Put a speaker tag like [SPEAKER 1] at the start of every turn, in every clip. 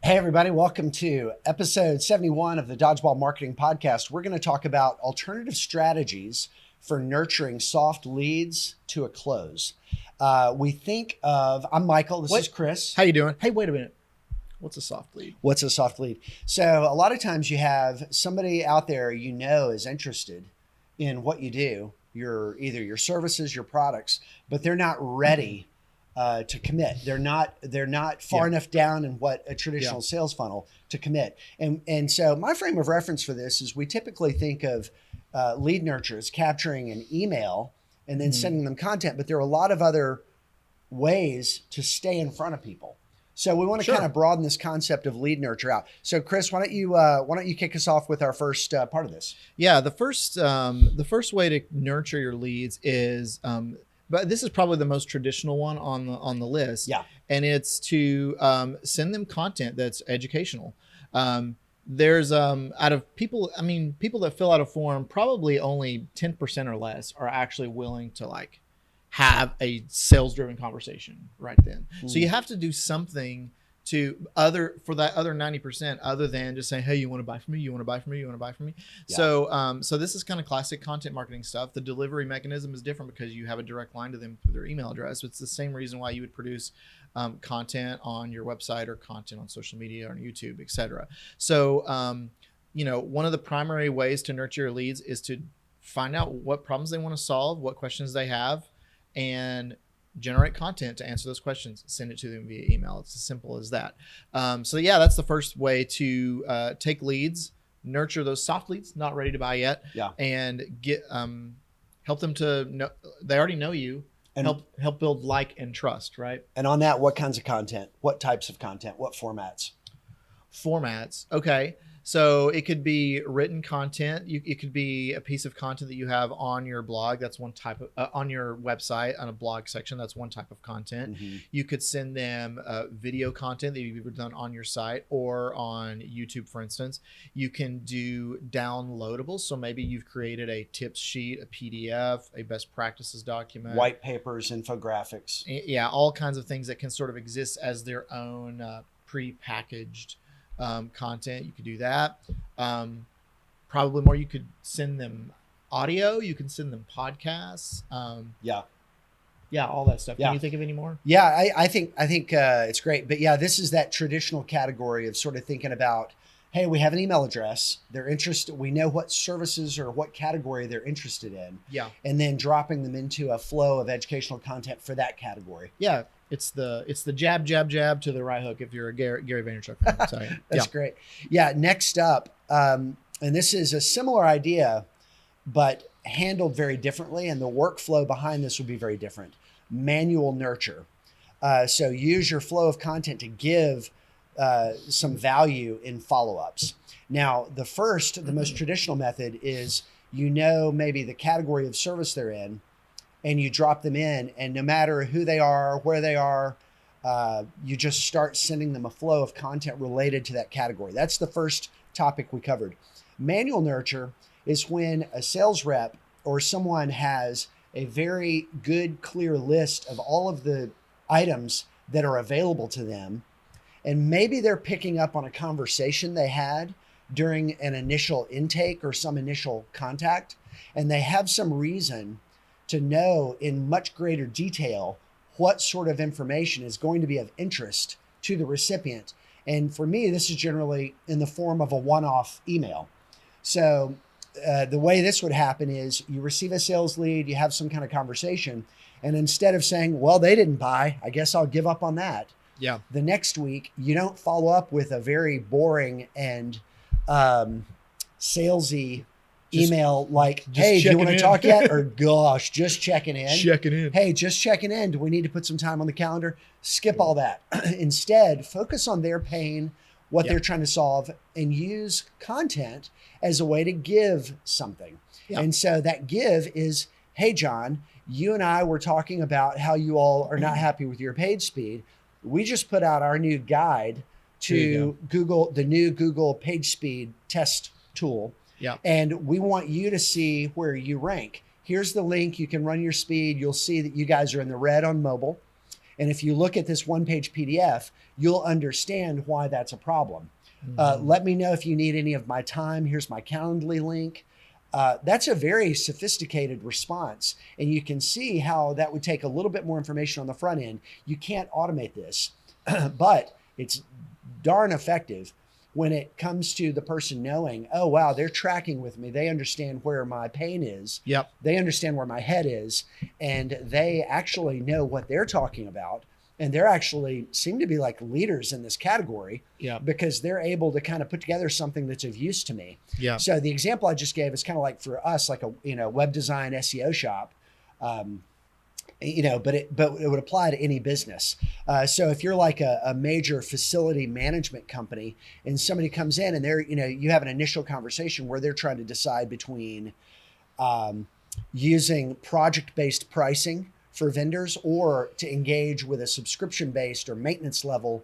[SPEAKER 1] Hey, everybody, welcome to episode 71 of the Dodgeball Marketing Podcast. We're going to talk about alternative strategies for nurturing soft leads to a close. I'm Michael, this is Chris.
[SPEAKER 2] How you doing? Hey, wait a minute. What's a soft lead?
[SPEAKER 1] What's a soft lead? So a lot of times you have somebody out there you know is interested in what you do, either your services, your products, but they're not ready to commit. They're not far enough down in what a traditional sales funnel to commit. And so my frame of reference for this is we typically think of lead nurture as capturing an email and then sending them content, but there are a lot of other ways to stay in front of people. So we want to kind of broaden this concept of lead nurture out. So Chris, why don't you kick us off with our first part of this?
[SPEAKER 2] Yeah, the first way to nurture your leads is but this is probably the most traditional one on the list.
[SPEAKER 1] Yeah.
[SPEAKER 2] And it's to send them content that's educational. There's out of people, people that fill out a form, probably only 10% or less are actually willing to have a sales driven conversation right then. So you have to do something for that other 90% other than just saying, hey, you want to buy from me? You want to buy from me? You want to buy from me? Yeah. So this is kind of classic content marketing stuff. The delivery mechanism is different because you have a direct line to them through their email address. It's the same reason why you would produce content on your website or content on social media or on YouTube, etc. So, one of the primary ways to nurture your leads is to find out what problems they want to solve, what questions they have, and generate content to answer those questions. Send it to them via email. It's as simple as that. So yeah, that's the first way to take leads, nurture those soft leads, not ready to buy yet, and get help them to know they already know you, and help build like and trust, right?
[SPEAKER 1] And on that, what kinds of content? What types of content? What formats?
[SPEAKER 2] Okay. So it could be written content. It could be a piece of content that you have on your blog. That's one type of, on your website, on a blog section. That's one type of content. You could send them video content that you've done on your site or on YouTube, for instance. You can do downloadables. So maybe you've created a tips sheet, a PDF, a best practices document.
[SPEAKER 1] White papers, infographics.
[SPEAKER 2] Yeah, all kinds of things that can sort of exist as their own pre-packaged content. You could do that. Probably more. You could send them audio. You can send them podcasts. All that stuff. Can you think of any more?
[SPEAKER 1] Yeah, I think it's great. But yeah, this is that traditional category of sort of thinking about, hey, we have an email address. They're interested. We know what services or what category they're interested in. Yeah. And then dropping them into a flow of educational content for that category.
[SPEAKER 2] Yeah. It's the jab to the right hook if you're a Gary Vaynerchuk fan. So,
[SPEAKER 1] That's great. Yeah. Next up, and this is a similar idea, but handled very differently, and the workflow behind this will be very different. Manual nurture. So use your flow of content to give some value in follow-ups. Now, the most traditional method is maybe the category of service they're in, and you drop them in, and no matter who they are, where they are, you just start sending them a flow of content related to that category. That's the first topic we covered. Manual nurture is when a sales rep or someone has a very good, clear list of all of the items that are available to them, and maybe they're picking up on a conversation they had during an initial intake or some initial contact, and they have some reason to know in much greater detail what sort of information is going to be of interest to the recipient. And for me, this is generally in the form of a one-off email. So the way this would happen is you receive a sales lead, you have some kind of conversation, and instead of saying, well, they didn't buy, I guess I'll give up on that. Yeah. The next week, you don't follow up with a very boring and salesy email like, hey, do you want to talk yet? Or gosh, just checking in. Hey, just checking in. Do we need to put some time on the calendar? Skip all that. Instead, focus on their pain, what they're trying to solve, and use content as a way to give something. And so that give is, hey, John, you and I were talking about how you all are not happy with your page speed. We just put out our new guide to Google, the new Google page speed test tool. Yeah. And we want you to see where you rank. Here's the link. You can run your speed. You'll see that you guys are in the red on mobile. And if you look at this one-page PDF, you'll understand why that's a problem. Let me know if you need any of my time. Here's my Calendly link. That's a very sophisticated response. And you can see how that would take a little bit more information on the front end. You can't automate this, but it's darn effective when it comes to the person knowing, oh, wow, they're tracking with me. They understand where my pain is.
[SPEAKER 2] Yep.
[SPEAKER 1] They understand where my head is. And they actually know what they're talking about. And they're actually seem to be like leaders in this category, because they're able to kind of put together something that's of use to me.
[SPEAKER 2] Yeah.
[SPEAKER 1] So the example I just gave is kind of like for us, like a web design SEO shop, but it would apply to any business. So if you're like a major facility management company and somebody comes in and you have an initial conversation where they're trying to decide between using project-based pricing for vendors or to engage with a subscription-based or maintenance level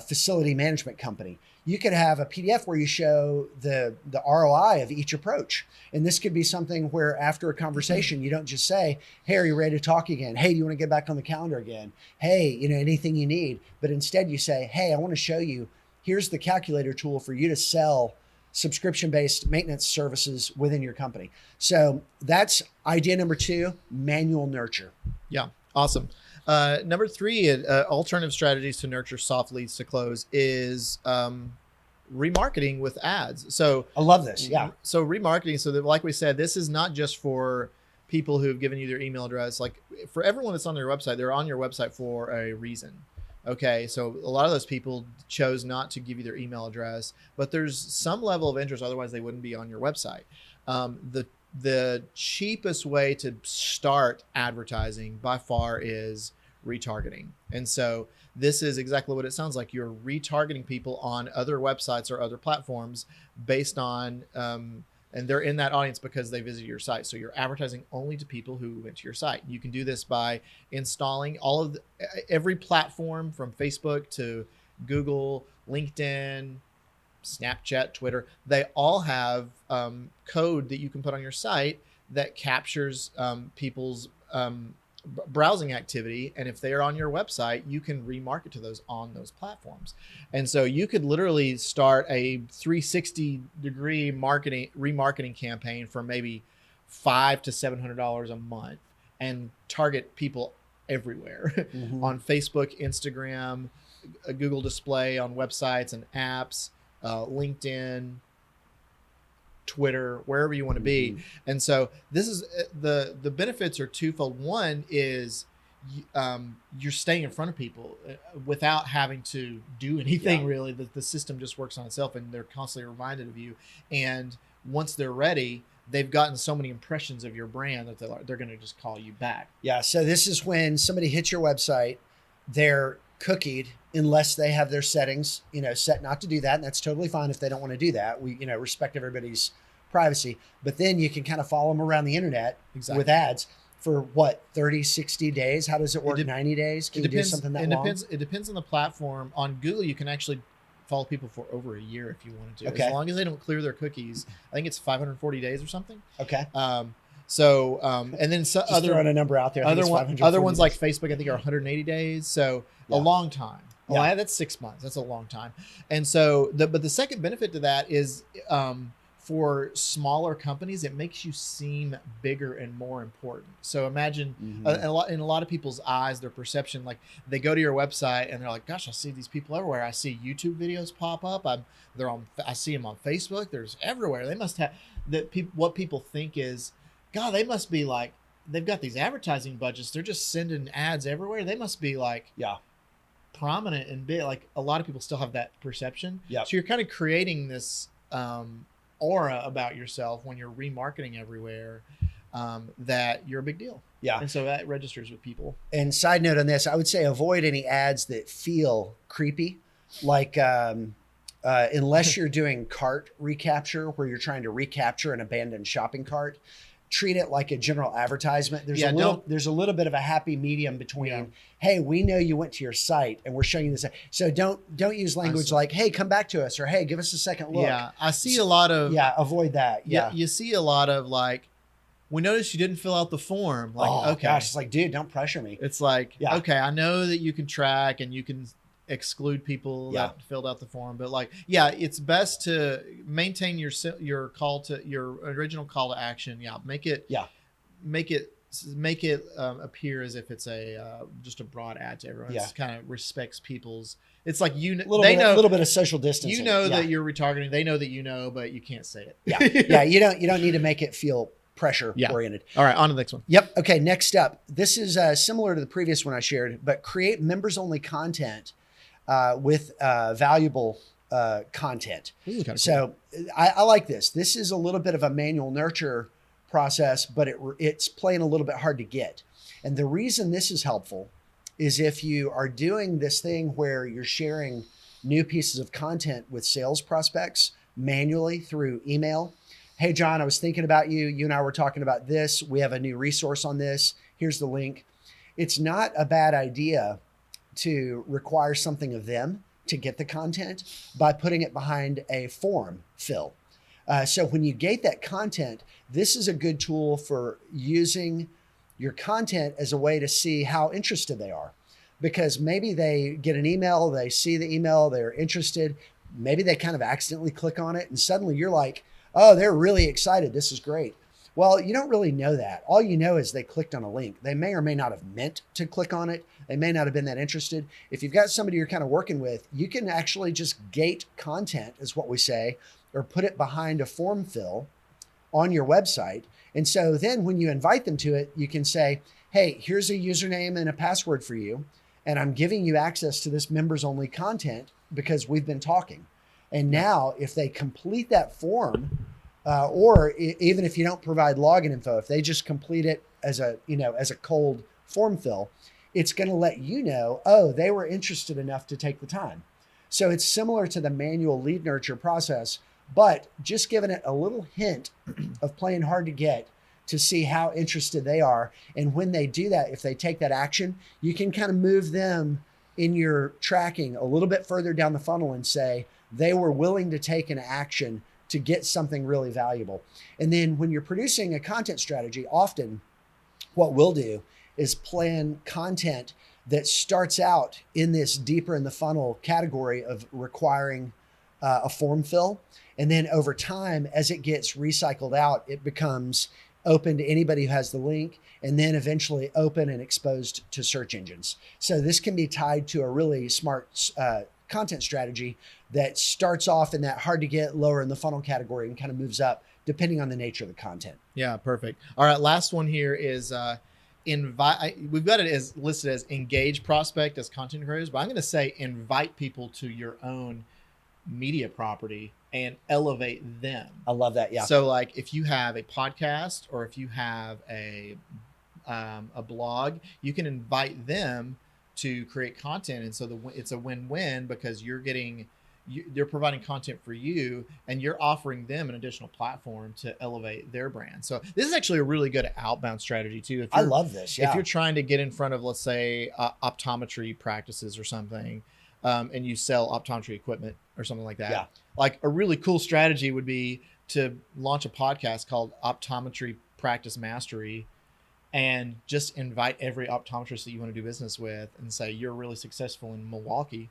[SPEAKER 1] facility management company. You could have a PDF where you show the ROI of each approach. And this could be something where after a conversation, you don't just say, hey, are you ready to talk again? Hey, do you want to get back on the calendar again? Hey, anything you need. But instead you say, hey, I want to show you, here's the calculator tool for you to sell subscription-based maintenance services within your company. So that's idea number 2, manual nurture.
[SPEAKER 2] Yeah, awesome. Number 3, alternative strategies to nurture soft leads to close is remarketing with ads. So
[SPEAKER 1] I love this. Yeah.
[SPEAKER 2] So remarketing. So that, like we said, this is not just for people who've given you their email address. Like for everyone that's on their website, they're on your website for a reason. Okay, so a lot of those people chose not to give you their email address, but there's some level of interest. Otherwise, they wouldn't be on your website. The cheapest way to start advertising by far is retargeting. And so this is exactly what it sounds like. You're retargeting people on other websites or other platforms based on, and they're in that audience because they visited your site. So you're advertising only to people who went to your site. You can do this by installing every platform from Facebook to Google, LinkedIn, Snapchat, Twitter. They all have code that you can put on your site that captures people's browsing activity. And if they're on your website, you can remarket to those on those platforms. And so you could literally start a 360-degree remarketing campaign for maybe $500 to $700 a month and target people everywhere on Facebook, Instagram, Google Display on websites and apps, LinkedIn, Twitter, wherever you want to be. And so this is the benefits are twofold. One is you're staying in front of people without having to do anything really. The system just works on itself and they're constantly reminded of you. And once they're ready, they've gotten so many impressions of your brand that they're going to just call you back. Yeah.
[SPEAKER 1] So this is when somebody hits your website, they're cookied unless they have their settings, set not to do that. And that's totally fine if they don't want to do that. We, respect everybody's privacy, but then you can kind of follow them around the internet with ads for what, 30, 60 days? How does it work? 90 days? Can you do something that long?
[SPEAKER 2] It depends on the platform. On Google, you can actually follow people for over a year if you wanted to,
[SPEAKER 1] okay,
[SPEAKER 2] as long as they don't clear their cookies. I think it's 540 days or something.
[SPEAKER 1] Okay.
[SPEAKER 2] And then
[SPEAKER 1] throwing a number out there.
[SPEAKER 2] Other ones like Facebook, I think are 180 days. So a long time.
[SPEAKER 1] Yeah.
[SPEAKER 2] Oh, that's 6 months. That's a long time. And so but the second benefit to that is, for smaller companies, it makes you seem bigger and more important. So imagine in a lot of people's eyes, their perception, like they go to your website and they're like, gosh, I see these people everywhere. I see YouTube videos pop up. I see them on Facebook. There's everywhere. They must have what people think is, God, they must be like, they've got these advertising budgets. They're just sending ads everywhere. They must be like, prominent and big. Like a lot of people still have that perception.
[SPEAKER 1] Yeah.
[SPEAKER 2] So you're kind of creating this, aura about yourself when you're remarketing everywhere, that you're a big deal.
[SPEAKER 1] Yeah.
[SPEAKER 2] And so that registers with people.
[SPEAKER 1] And side note on this, I would say avoid any ads that feel creepy. Like, unless you're doing cart recapture where you're trying to recapture an abandoned shopping cart, treat it like a general advertisement. There's a little bit of a happy medium between, hey, we know you went to your site and we're showing you this. So don't use language like, hey, come back to us, or hey, give us a second look.
[SPEAKER 2] Yeah. I see a lot of,
[SPEAKER 1] avoid that. Yeah.
[SPEAKER 2] You see a lot of like, we noticed you didn't fill out the form. Like,
[SPEAKER 1] Oh
[SPEAKER 2] okay.
[SPEAKER 1] gosh, it's like, dude, don't pressure me.
[SPEAKER 2] It's like,
[SPEAKER 1] Yeah.
[SPEAKER 2] okay, I know that you can track and you can exclude people
[SPEAKER 1] Yeah.
[SPEAKER 2] that filled out the form, but like, yeah, it's best to maintain your original call to action. Yeah. Make it appear as if it's just a broad ad to everyone.
[SPEAKER 1] Yeah.
[SPEAKER 2] It kind of respects people's. It's like,
[SPEAKER 1] A little bit of social distancing.
[SPEAKER 2] You know that you're retargeting. They know that you know, but you can't say it.
[SPEAKER 1] Yeah. Yeah. You don't need to make it feel pressure oriented.
[SPEAKER 2] All right, on to the next one.
[SPEAKER 1] Yep. Okay. Next up, this is similar to the previous one I shared, but create members only content with valuable content.
[SPEAKER 2] This is kind of
[SPEAKER 1] So I like this. This is a little bit of a manual nurture process, but it's playing a little bit hard to get. And the reason this is helpful is if you are doing this thing where you're sharing new pieces of content with sales prospects manually through email. Hey, John, I was thinking about you. You and I were talking about this. We have a new resource on this. Here's the link. It's not a bad idea to require something of them to get the content by putting it behind a form fill. So when you gate that content, this is a good tool for using your content as a way to see how interested they are. Because maybe they get an email, they see the email, they're interested. Maybe they kind of accidentally click on it and suddenly you're like, oh, they're really excited. This is great. Well, you don't really know that. All you know is they clicked on a link. They may or may not have meant to click on it. They may not have been that interested. If you've got somebody you're kind of working with, you can actually just gate content, is what we say, or put it behind a form fill on your website. And so then when you invite them to it, you can say, hey, here's a username and a password for you. And I'm giving you access to this members only content because we've been talking. And now if they complete that form, even if you don't provide login info, if they just complete it as a cold form fill, it's going to let you know, oh, they were interested enough to take the time. So it's similar to the manual lead nurture process, but just giving it a little hint of playing hard to get to see how interested they are. And when they do that, if they take that action, you can kind of move them in your tracking a little bit further down the funnel and say, they were willing to take an action to get something really valuable. And then when you're producing a content strategy, often what we'll do is plan content that starts out in this deeper in the funnel category of requiring a form fill. And then over time, as it gets recycled out, it becomes open to anybody who has the link, and then eventually open and exposed to search engines. So this can be tied to a really smart content strategy that starts off in that hard to get, lower in the funnel category and kind of moves up depending on the nature of the content.
[SPEAKER 2] Yeah, perfect. All right, last one here is invite. We've got it as listed as engage prospect as content creators, but I'm going to say invite people to your own media property and elevate them.
[SPEAKER 1] I love that. Yeah.
[SPEAKER 2] So like if you have a podcast or if you have a blog, you can invite them to create content. And so it's a win-win because they're providing content for you and you're offering them an additional platform to elevate their brand. So this is actually a really good outbound strategy too.
[SPEAKER 1] I love this. Yeah.
[SPEAKER 2] If you're trying to get in front of, let's say, optometry practices or something, and you sell optometry equipment or something like that.
[SPEAKER 1] Yeah.
[SPEAKER 2] Like a really cool strategy would be to launch a podcast called Optometry Practice Mastery and just invite every optometrist that you want to do business with and say, you're really successful in Milwaukee.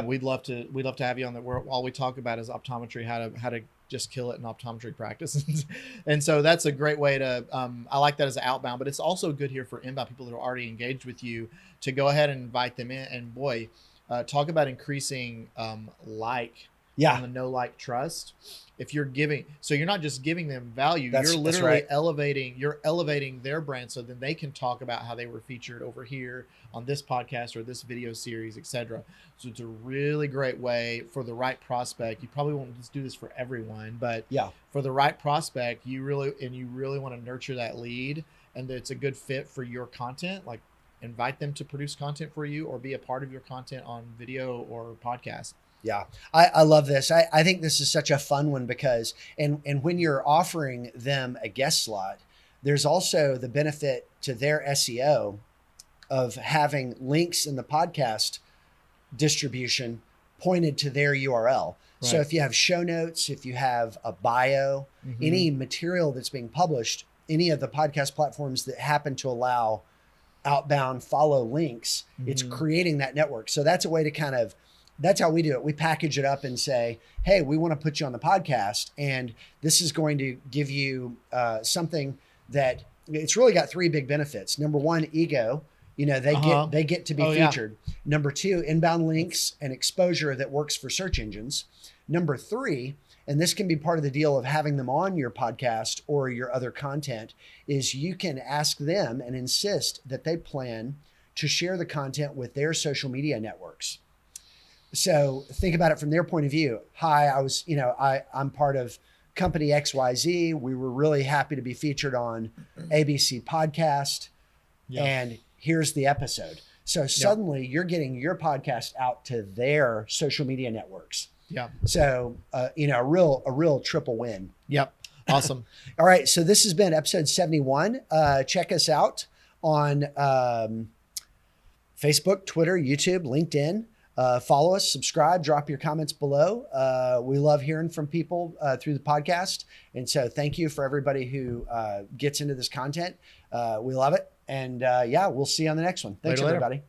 [SPEAKER 2] We'd love to have you on that. All we talk about is optometry, how to just kill it in optometry practice. And so that's a great way to, I like that as an outbound, but it's also good here for inbound people that are already engaged with you to go ahead and invite them in. And boy, talk about increasing on the know, like, trust. If you're giving, so you're not just giving them value, you're literally elevating their brand so then they can talk about how they were featured over here on this podcast or this video series, etc. So it's a really great way for the right prospect. You probably won't just do this for everyone, but for the right prospect, you really want to nurture that lead and it's a good fit for your content. Like invite them to produce content for you or be a part of your content on video or podcast.
[SPEAKER 1] Yeah, I love this. I think this is such a fun one because, and when you're offering them a guest slot, there's also the benefit to their SEO of having links in the podcast distribution pointed to their URL. So if you have show notes, if you have a bio, any material that's being published, any of the podcast platforms that happen to allow outbound follow links, it's creating that network. So that's a way to that's how we do it. We package it up and say, hey, we want to put you on the podcast, and this is going to give you something that it's really got 3 big benefits. Number 1, ego. They get to be featured. Yeah. Number 2, inbound links and exposure that works for search engines. Number 3, and this can be part of the deal of having them on your podcast or your other content, is you can ask them and insist that they plan to share the content with their social media networks. So think about it from their point of view. Hi, I'm part of company XYZ. We were really happy to be featured on ABC podcast. Yeah. And here's the episode. So suddenly you're getting your podcast out to their social media networks. Yeah. So, a real triple win.
[SPEAKER 2] Yep. Awesome.
[SPEAKER 1] All right. So this has been episode 71. Check us out on Facebook, Twitter, YouTube, LinkedIn. Follow us, subscribe, drop your comments below. We love hearing from people through the podcast. And so thank you for everybody who gets into this content. We love it. And we'll see you on the next one. Thanks, everybody.